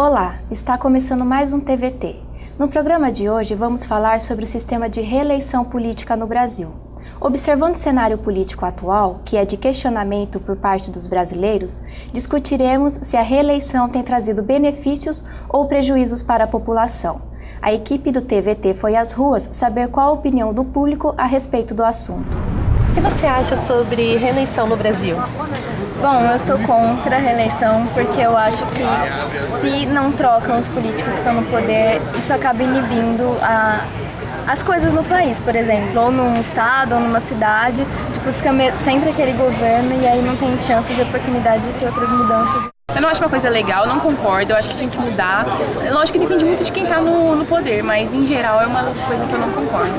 Olá, está começando mais um TVT. No programa de hoje vamos falar sobre o sistema de reeleição política no Brasil. Observando o cenário político atual, que é de questionamento por parte dos brasileiros, discutiremos se a reeleição tem trazido benefícios ou prejuízos para a população. A equipe do TVT foi às ruas saber qual a opinião do público a respeito do assunto. O que você acha sobre reeleição no Brasil? Bom, eu sou contra a reeleição porque eu acho que se não trocam os políticos que estão no poder, isso acaba inibindo as coisas no país, por exemplo, ou num estado ou numa cidade, fica sempre aquele governo e aí não tem chances de oportunidade de ter outras mudanças. Eu não acho uma coisa legal, não concordo, eu acho que tinha que mudar. Lógico que depende muito de quem está no poder, mas em geral é uma coisa que eu não concordo.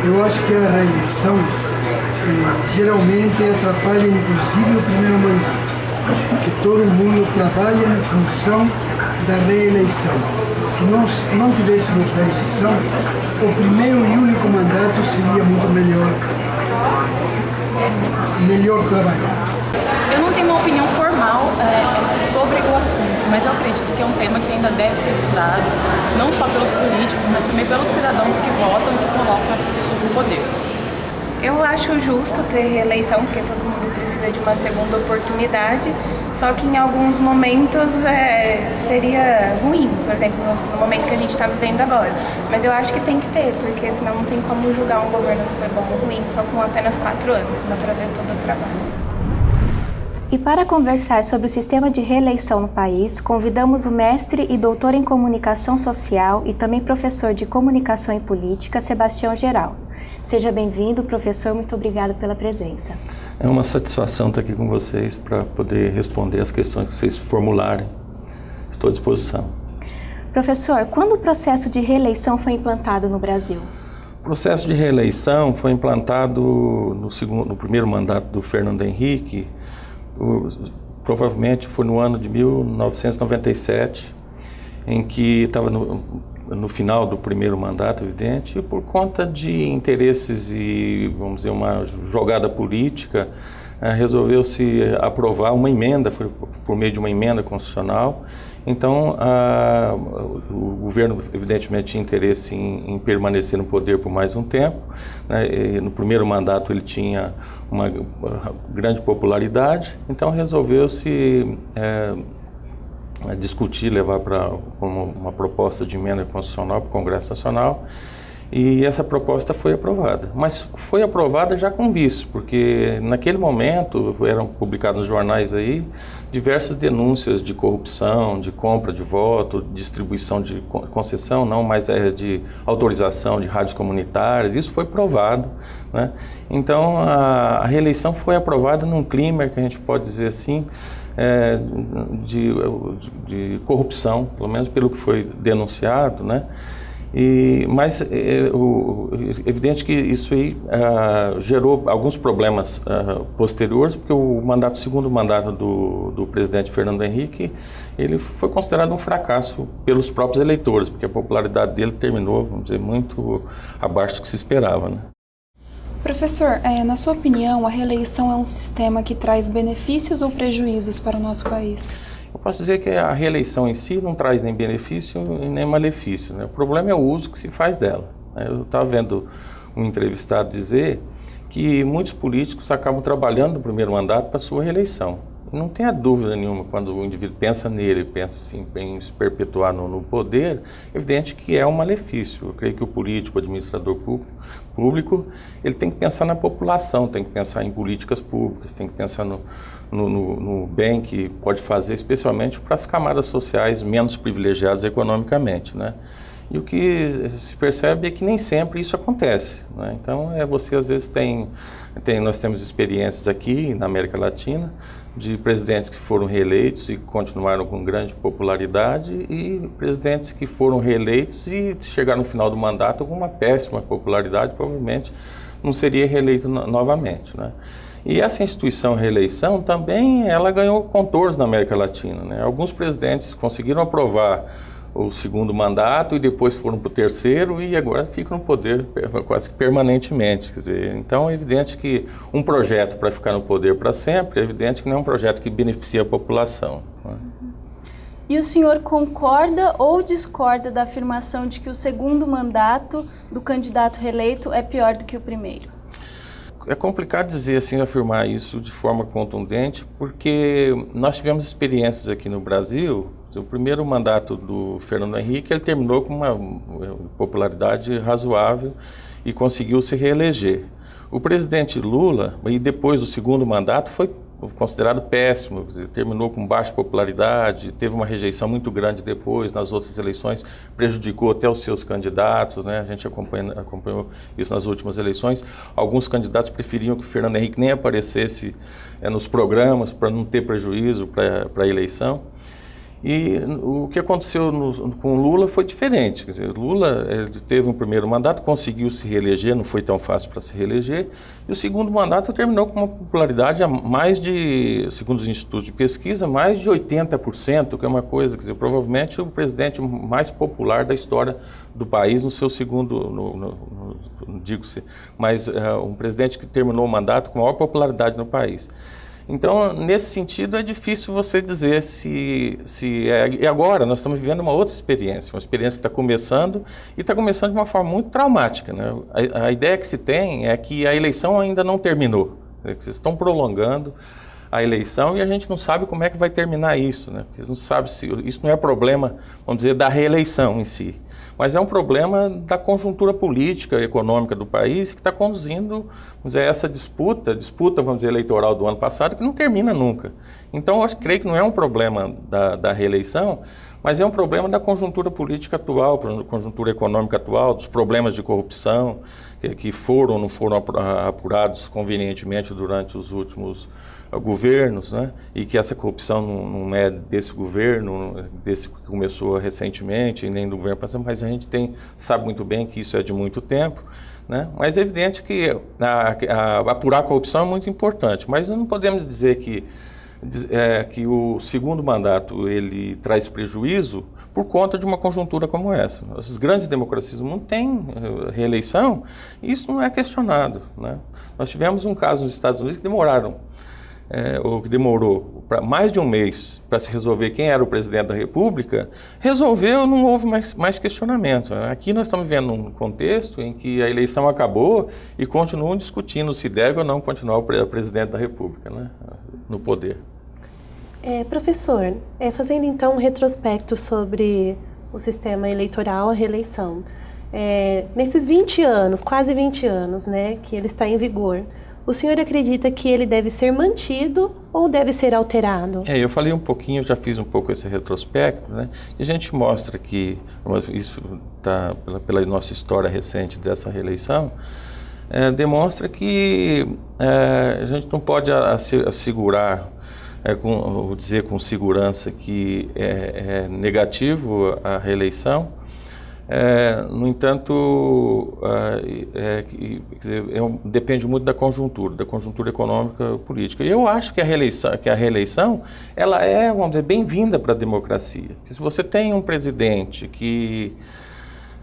Eu acho que a reeleição geralmente atrapalha inclusive o primeiro mandato, porque todo mundo trabalha em função da reeleição. Se nós não tivéssemos reeleição, o primeiro e único mandato seria muito melhor trabalhado. Eu não tenho uma opinião formal sobre o assunto, mas eu acredito que é um tema que ainda deve ser estudado, não só pelos políticos, mas também pelos cidadãos que votam e que colocam essas pessoas no poder. Eu acho justo ter reeleição, porque todo mundo precisa de uma segunda oportunidade, só que em alguns momentos seria ruim, por exemplo, no momento que a gente está vivendo agora. Mas eu acho que tem que ter, porque senão não tem como julgar um governo se foi bom ou ruim, só com apenas 4 anos, dá para ver todo o trabalho. E para conversar sobre o sistema de reeleição no país, convidamos o mestre e doutor em comunicação social e também professor de comunicação e política, Sebastião Geraldo. Seja bem-vindo, professor, muito obrigado pela presença. É uma satisfação estar aqui com vocês para poder responder as questões que vocês formularem. Estou à disposição. Professor, quando o processo de reeleição foi implantado no Brasil? O processo de reeleição foi implantado no primeiro mandato do Fernando Henrique, provavelmente foi no ano de 1997, em que estava no final do primeiro mandato, evidente, e por conta de interesses e, vamos dizer, uma jogada política, resolveu-se aprovar uma emenda, foi por meio de uma emenda constitucional. Então, o governo, evidentemente, tinha interesse em permanecer no poder por mais um tempo, né? No primeiro mandato ele tinha uma grande popularidade, então resolveu-se discutir, levar para uma proposta de emenda constitucional para o Congresso Nacional, e essa proposta foi aprovada. Mas foi aprovada já com vício, porque naquele momento eram publicados nos jornais aí diversas denúncias de corrupção, de compra de voto, distribuição de concessão, não, mas de autorização de rádios comunitárias. Isso foi provado, né? Então a reeleição foi aprovada num clima que a gente pode dizer assim, de corrupção, pelo menos pelo que foi denunciado, né? Mas é evidente que isso aí gerou alguns problemas posteriores, porque o segundo mandato do presidente Fernando Henrique, ele foi considerado um fracasso pelos próprios eleitores, porque a popularidade dele terminou, vamos dizer, muito abaixo do que se esperava, né? Professor, na sua opinião, a reeleição é um sistema que traz benefícios ou prejuízos para o nosso país? Eu posso dizer que a reeleição em si não traz nem benefício e nem malefício, né? O problema é o uso que se faz dela, né? Eu estava vendo um entrevistado dizer que muitos políticos acabam trabalhando no primeiro mandato para a sua reeleição. E não tenha dúvida nenhuma, quando o indivíduo pensa nele, pensa assim, em se perpetuar no poder, é evidente que é um malefício. Eu creio que o político, o administrador público, ele tem que pensar na população, tem que pensar em políticas públicas, tem que pensar no bem que pode fazer, especialmente para as camadas sociais menos privilegiadas economicamente, né? E o que se percebe é que nem sempre isso acontece, né? Então, você às vezes nós temos experiências aqui na América Latina de presidentes que foram reeleitos e continuaram com grande popularidade, e presidentes que foram reeleitos e chegaram no final do mandato com uma péssima popularidade, provavelmente não seria reeleito novamente, né? E essa instituição reeleição também, ela ganhou contornos na América Latina, né? Alguns presidentes conseguiram aprovar o segundo mandato e depois foram para o terceiro e agora ficam no poder quase que permanentemente. Quer dizer, então é evidente que um projeto para ficar no poder para sempre, é evidente que não é um projeto que beneficia a população, né? E o senhor concorda ou discorda da afirmação de que o segundo mandato do candidato reeleito é pior do que o primeiro? É complicado dizer assim, afirmar isso de forma contundente, porque nós tivemos experiências aqui no Brasil. O primeiro mandato do Fernando Henrique, ele terminou com uma popularidade razoável e conseguiu se reeleger. O presidente Lula, e depois do segundo mandato, foi considerado péssimo, terminou com baixa popularidade, teve uma rejeição muito grande depois, nas outras eleições, prejudicou até os seus candidatos, né? A gente acompanhou isso nas últimas eleições. Alguns candidatos preferiam que o Fernando Henrique nem aparecesse nos programas para não ter prejuízo para a eleição. E o que aconteceu com o Lula foi diferente. Quer dizer, Lula ele teve um primeiro mandato, conseguiu se reeleger, não foi tão fácil para se reeleger, e o segundo mandato terminou com uma popularidade a mais de, segundo os institutos de pesquisa, mais de 80%, que é uma coisa, quer dizer, provavelmente o presidente mais popular da história do país no seu segundo, digo-se, mas um presidente que terminou o mandato com maior popularidade no país. Então, nesse sentido, é difícil você dizer se é... E agora, nós estamos vivendo uma outra experiência, uma experiência que está começando, e está começando de uma forma muito traumática, né? A ideia que se tem é que a eleição ainda não terminou, né? Que vocês estão prolongando a eleição e a gente não sabe como é que vai terminar isso, né? Porque não sabe se... Isso não é problema, vamos dizer, da reeleição em si, mas é um problema da conjuntura política e econômica do país que está conduzindo, vamos dizer, essa disputa, vamos dizer, eleitoral do ano passado, que não termina nunca. Então, eu creio que não é um problema da reeleição, mas é um problema da conjuntura política atual, conjuntura econômica atual, dos problemas de corrupção que foram ou não foram apurados convenientemente durante os últimos governos, né? E que essa corrupção não é desse governo, desse que começou recentemente, nem do governo passado, mas a gente sabe muito bem que isso é de muito tempo, né? Mas é evidente que apurar a corrupção é muito importante, mas não podemos dizer que o segundo mandato ele traz prejuízo por conta de uma conjuntura como essa. As grandes democracias do mundo têm reeleição e isso não é questionado, né? Nós tivemos um caso nos Estados Unidos que demorou mais de um mês para se resolver quem era o presidente da República, resolveu, não houve mais questionamento, né? Aqui nós estamos vivendo um contexto em que a eleição acabou e continuam discutindo se deve ou não continuar o presidente da República, né, no poder. Professor, fazendo então um retrospecto sobre o sistema eleitoral, a reeleição, nesses 20 anos, quase 20 anos, né, que ele está em vigor, o senhor acredita que ele deve ser mantido ou deve ser alterado? Eu falei um pouquinho, já fiz um pouco esse retrospecto, né? E a gente mostra que, isso tá pela nossa história recente dessa reeleição, demonstra que a gente não pode assegurar, dizer com segurança que é negativo a reeleição. No entanto, depende muito da conjuntura econômica política. E eu acho que a reeleição ela é, vamos dizer, bem-vinda para a democracia. Porque se você tem um presidente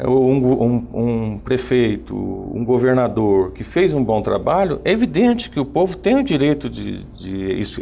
um prefeito, um governador que fez um bom trabalho, é evidente que o povo tem o direito de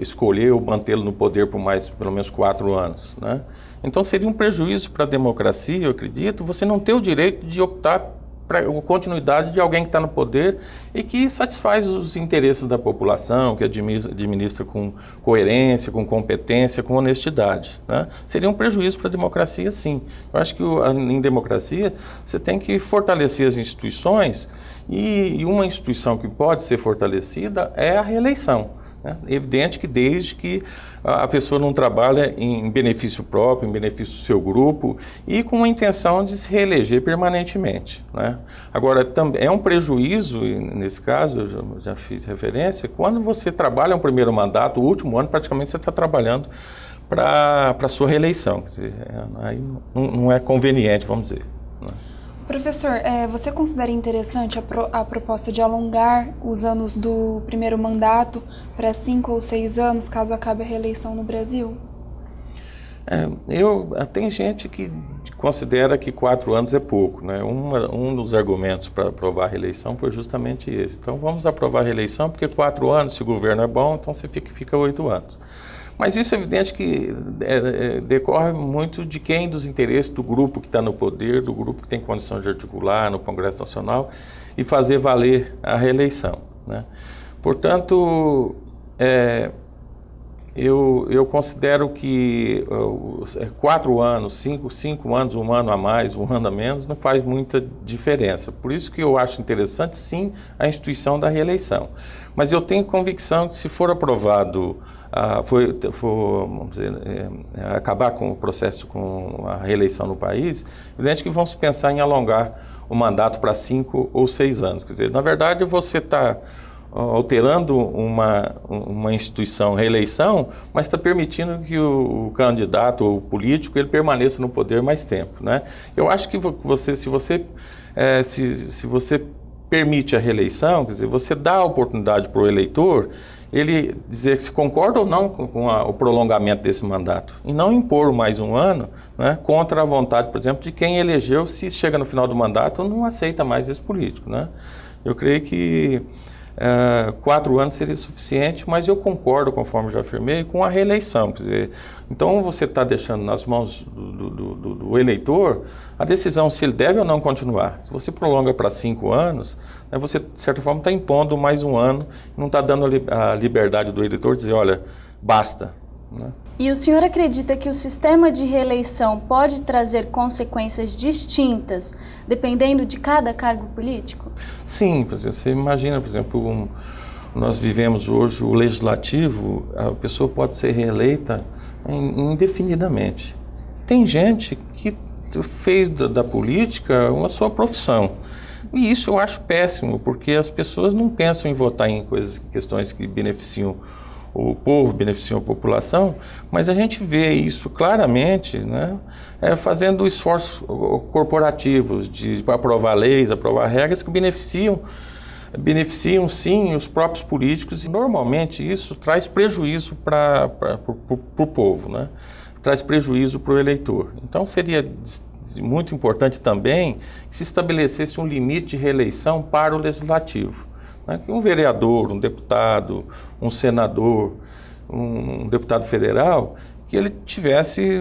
escolher ou mantê-lo no poder por pelo menos 4 anos, né? Então seria um prejuízo para a democracia, eu acredito, você não ter o direito de optar para a continuidade de alguém que está no poder e que satisfaz os interesses da população, que administra com coerência, com competência, com honestidade, né? Seria um prejuízo para a democracia, sim. Eu acho que em democracia você tem que fortalecer as instituições e uma instituição que pode ser fortalecida é a reeleição. É evidente que desde que a pessoa não trabalha em benefício próprio, em benefício do seu grupo e com a intenção de se reeleger permanentemente, né? Agora, também é um prejuízo, nesse caso, eu já fiz referência, quando você trabalha um primeiro mandato, o último ano praticamente você está trabalhando para a sua reeleição, quer dizer, aí não é conveniente, vamos dizer, né? Professor, você considera interessante a proposta de alongar os anos do primeiro mandato para 5 ou 6 anos, caso acabe a reeleição no Brasil? Tem gente que considera que 4 anos é pouco, né? Um dos argumentos para aprovar a reeleição foi justamente esse. Então vamos aprovar a reeleição porque 4 anos, se o governo é bom, então você fica 8 anos. Mas isso é evidente que decorre muito de quem, dos interesses do grupo que está no poder, do grupo que tem condição de articular no Congresso Nacional e fazer valer a reeleição, né? Portanto, eu considero que 4 anos, 5 anos, 1 ano a mais, 1 ano a menos, não faz muita diferença. Por isso que eu acho interessante, sim, a instituição da reeleição. Mas eu tenho convicção que se for aprovado, vamos dizer, acabar com o processo com a reeleição no país, é evidente que vão se pensar em alongar o mandato para 5 ou 6 anos. Quer dizer, na verdade, você está alterando uma instituição, reeleição, mas está permitindo que o candidato ou o político ele permaneça no poder mais tempo, né? Eu acho que se você permite a reeleição, quer dizer, você dá a oportunidade para o eleitor ele dizer se concorda ou não com o prolongamento desse mandato e não impor mais 1 ano, né, contra a vontade, por exemplo, de quem elegeu, se chega no final do mandato não aceita mais esse político, né? Eu creio que 4 anos seria suficiente, mas eu concordo, conforme já afirmei, com a reeleição. Quer dizer, então você está deixando nas mãos do eleitor a decisão se ele deve ou não continuar. Se você prolonga para 5 anos, né, você, de certa forma, está impondo mais 1 ano, não está dando a liberdade do eleitor de dizer, olha, basta, né? E o senhor acredita que o sistema de reeleição pode trazer consequências distintas, dependendo de cada cargo político? Sim, por exemplo, você imagina, por exemplo, nós vivemos hoje o legislativo, a pessoa pode ser reeleita indefinidamente. Tem gente que fez da política uma sua profissão. E isso eu acho péssimo, porque as pessoas não pensam em votar em questões que beneficiam o povo, beneficiam a população, mas a gente vê isso claramente, né, fazendo esforços corporativos de aprovar leis, aprovar regras que beneficiam sim os próprios políticos, e normalmente isso traz prejuízo para o povo, né? Traz prejuízo para o eleitor. Então seria muito importante também que se estabelecesse um limite de reeleição para o legislativo. Um vereador, um deputado, um senador, um deputado federal, que ele tivesse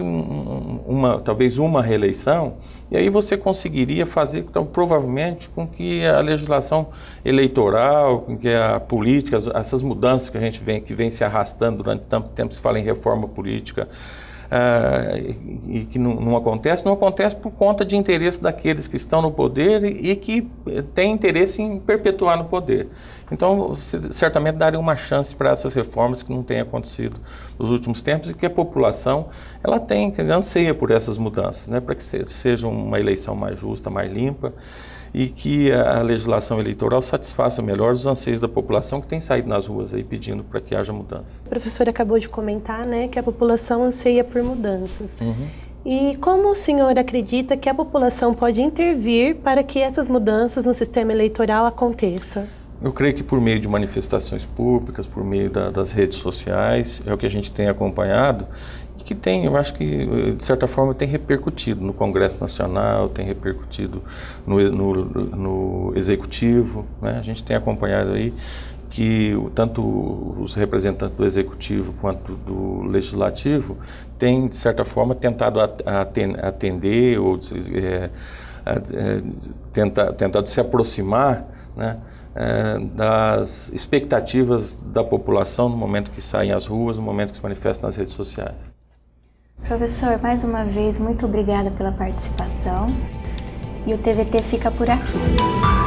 talvez uma reeleição, e aí você conseguiria fazer, então, provavelmente, com que a legislação eleitoral, com que a política, essas mudanças que a gente vem se arrastando durante tanto tempo, se fala em reforma política, e que não acontece por conta de interesse daqueles que estão no poder e que têm interesse em perpetuar no poder. Então, você certamente daria uma chance para essas reformas que não têm acontecido nos últimos tempos e que a população ela anseia por essas mudanças, né, para que seja uma eleição mais justa, mais limpa, e que a legislação eleitoral satisfaça melhor os anseios da população que tem saído nas ruas aí pedindo para que haja mudança. O professor acabou de comentar, né, que a população anseia por mudanças. Uhum. E como o senhor acredita que a população pode intervir para que essas mudanças no sistema eleitoral aconteçam? Eu creio que por meio de manifestações públicas, por meio das redes sociais, é o que a gente tem acompanhado, que eu acho que, de certa forma, tem repercutido no Congresso Nacional, tem repercutido no Executivo, né? A gente tem acompanhado aí que tanto os representantes do Executivo quanto do Legislativo têm, de certa forma, tentado atender ou tentado se aproximar, né, das expectativas da população no momento que saem às ruas, no momento que se manifestam nas redes sociais. Professor, mais uma vez, muito obrigada pela participação e o TVT fica por aqui.